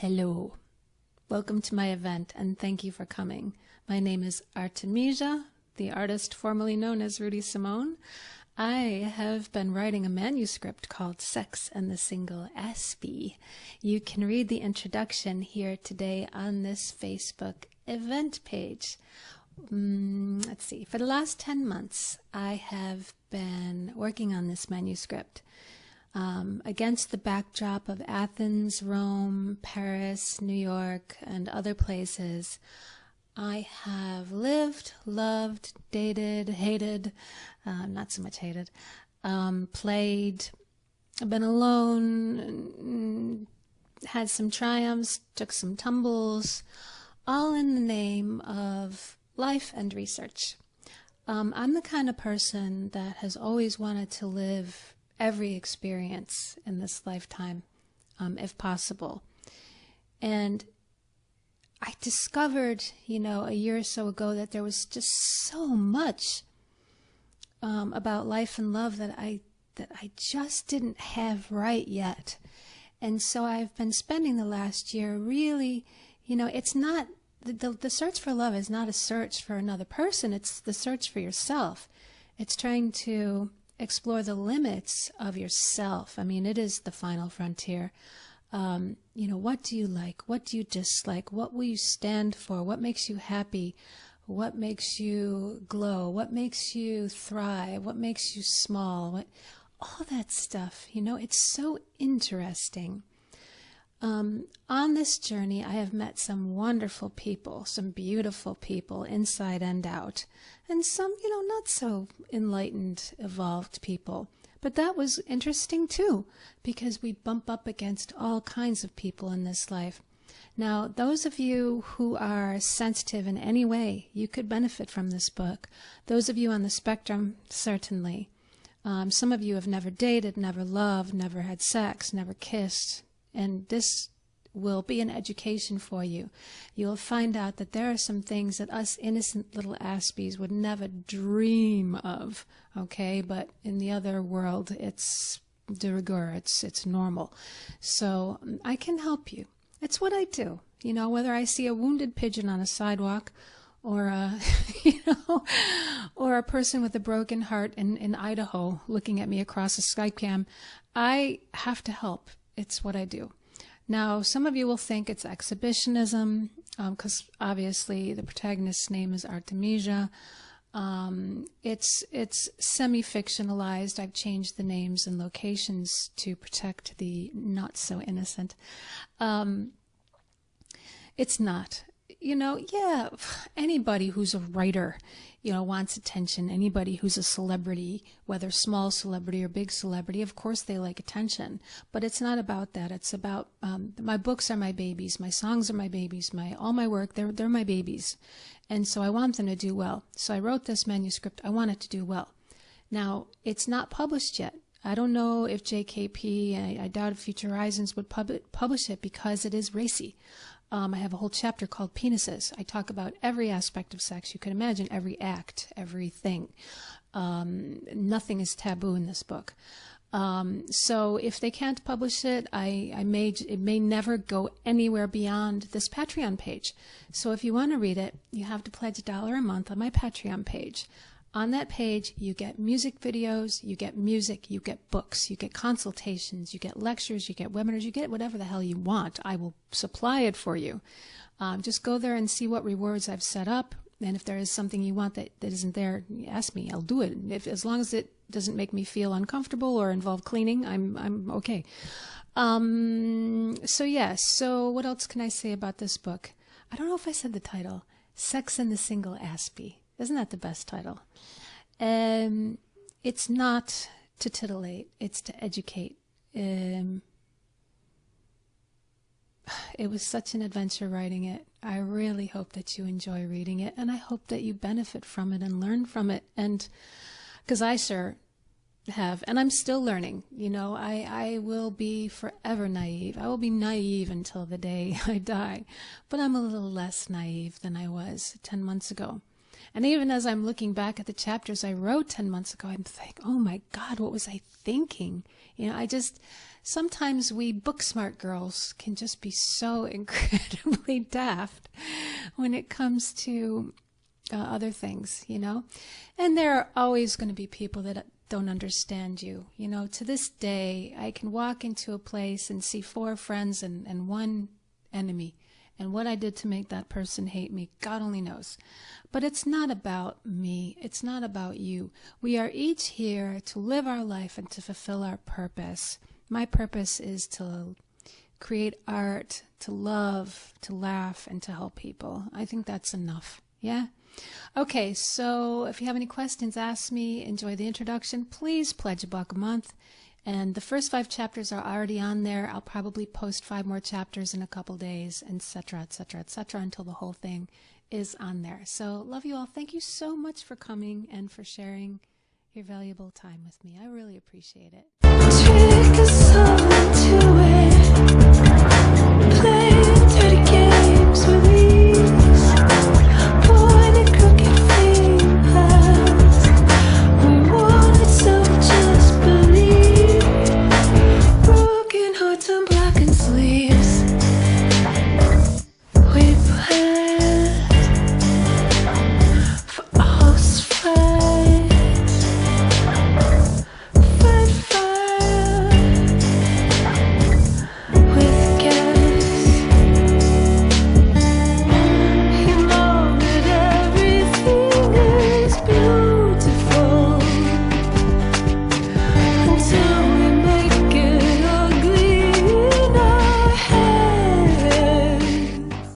Hello. Welcome to my event and thank you for coming. My name is Artemisia, the artist formerly known as Rudy Simone. I have been writing a manuscript called Sex and the Single Aspie. You can read the introduction here today on this Facebook event page. Let's see. For the last 10 months, I have been working on this manuscript. Against the backdrop of Athens, Rome, Paris, New York, and other places, I have lived, loved, dated, hated, not so much hated, played, been alone, had some triumphs, took some tumbles, all in the name of life and research. I'm the kind of person that has always wanted to live every experience in this lifetime, if possible. And I discovered, a year or so ago that there was just so much about life and love that I just didn't have right yet. And so I've been spending the last year really, it's not, the search for love is not a search for another person, it's the search for yourself. It's trying to explore the limits of yourself. I mean, it is the final frontier. What do you like? What do you dislike? What will you stand for? What makes you happy? What makes you glow? What makes you thrive? What makes you small? All that stuff, it's so interesting. On this journey, I have met some wonderful people, some beautiful people inside and out, and some, not so enlightened, evolved people. But that was interesting too, because we bump up against all kinds of people in this life. Now, those of you who are sensitive in any way, you could benefit from this book. Those of you on the spectrum, certainly. Some of you have never dated, never loved, never had sex, never kissed. And this will be an education for you. You'll find out that there are some things that us innocent little Aspies would never dream of, okay? But in the other world, it's de rigueur, it's normal. So I can help you. It's what I do. Whether I see a wounded pigeon on a sidewalk or or a person with a broken heart in Idaho looking at me across a Skype cam, I have to help. It's what I do. Now, some of you will think it's exhibitionism, because obviously the protagonist's name is Artemisia. It's semi-fictionalized. I've changed the names and locations to protect the not so innocent. It's not. Anybody who's a writer, wants attention. Anybody who's a celebrity, whether small celebrity or big celebrity, of course they like attention. But it's not about that. It's about, my books are my babies. My songs are my babies. All my work, they're my babies. And so I want them to do well. So I wrote this manuscript. I want it to do well. Now, it's not published yet. I don't know if JKP, I doubt if Future Horizons would publish it because it is racy. I have a whole chapter called Penises. I talk about every aspect of sex. You can imagine every act, everything. Nothing is taboo in this book. So if they can't publish it, it may never go anywhere beyond this Patreon page. So if you want to read it, you have to pledge $1 a month on my Patreon page. On that page, you get music videos, you get music, you get books, you get consultations, you get lectures, you get webinars, you get whatever the hell you want. I will supply it for you. Just go there and see what rewards I've set up. And if there is something you want that isn't there, ask me. I'll do it. As long as it doesn't make me feel uncomfortable or involve cleaning, I'm okay. So what else can I say about this book? I don't know if I said the title. Sex and the Single Aspie. Isn't that the best title? It's not to titillate, it's to educate. It was such an adventure writing it. I really hope that you enjoy reading it, and I hope that you benefit from it and learn from it. And because I sure have, and I'm still learning. I will be forever naive. I will be naive until the day I die, but I'm a little less naive than I was 10 months ago. And even as I'm looking back at the chapters I wrote 10 months ago, I'm thinking, oh my God, what was I thinking? Sometimes we book smart girls can just be so incredibly daft when it comes to other things, And there are always going to be people that don't understand you. To this day, I can walk into a place and see 4 friends and 1 enemy. And what I did to make that person hate me, God only knows. But it's not about me. It's not about you. We are each here to live our life and to fulfill our purpose. My purpose is to create art, to love, to laugh, and to help people. I think that's enough. Yeah? Okay, so if you have any questions, ask me. Enjoy the introduction. Please pledge $1 a month. And the first 5 chapters are already on there. I'll probably post 5 more chapters in a couple days, etc., etc., etc., until the whole thing is on there. So love you all. Thank you so much for coming and for sharing your valuable time with me. I really appreciate it.